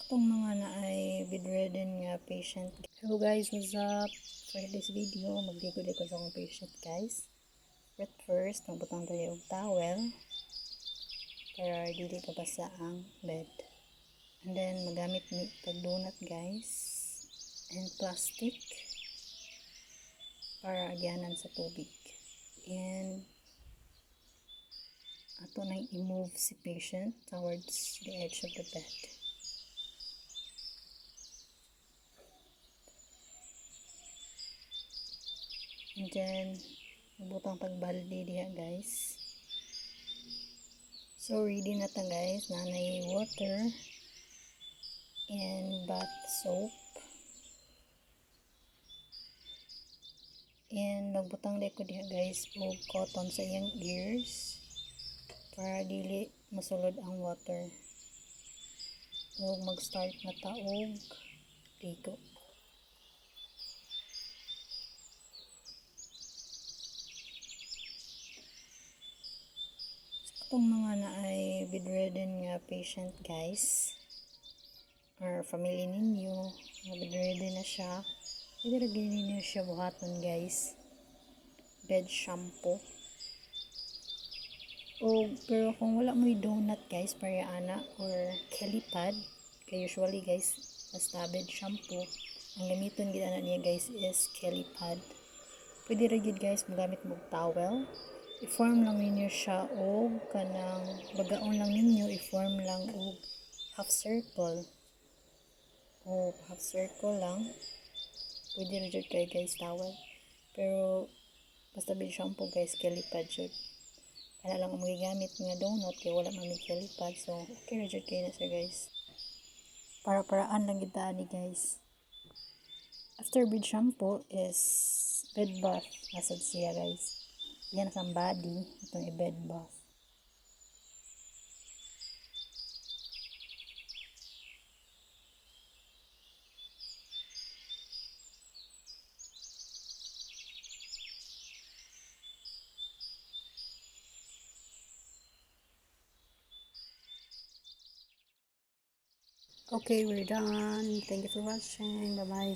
Itong mga na ay bedridden nga patient. Hello guys, what's up? For this video, maglikod-likod akong patient guys. But first, magbutang tayo og towel para dili kabasa ang bed. And then magamit ni kag donut guys and plastic para agyanan sa tubig. And ato nang i-move si patient towards the edge of the bed. And then, butang pagbaldi diha guys. So, ready na ta guys. Nanay water and bath soap. And magbutang ko diha guys og cotton sa iyang ears para dili masulod ang water. Og mag-start na ta og ligo. Itong mga na ay bedridden nga patient guys, or family ninyo nga bedridden na siya, pwede lagyan ninyo siya buhaton guys, bed shampoo. Pero kung wala mo donut guys, para ana or kelly pad, kay usually guys basta bed shampoo ang gamiton gid ana niya guys is kelly pad. Pwede ra gid guys magamit mo towel. I-form lang ninyo siya og kanang bagaon lang ninyo, i-form lang og half circle. O half circle lang. Pwede rin jud kay guys towel. Pero basta bed shampoo guys, kelly pad jud. Kana lang ang magigamit nga donut kay wala man may kelly pad. So okay rin jud kay na siya guys. Para-paraan lang gid ni guys. After bed shampoo is bed bath nasad siya guys. Yan sa body, itong i-bed bath. Okay, we're done. Thank you for watching. Bye-bye.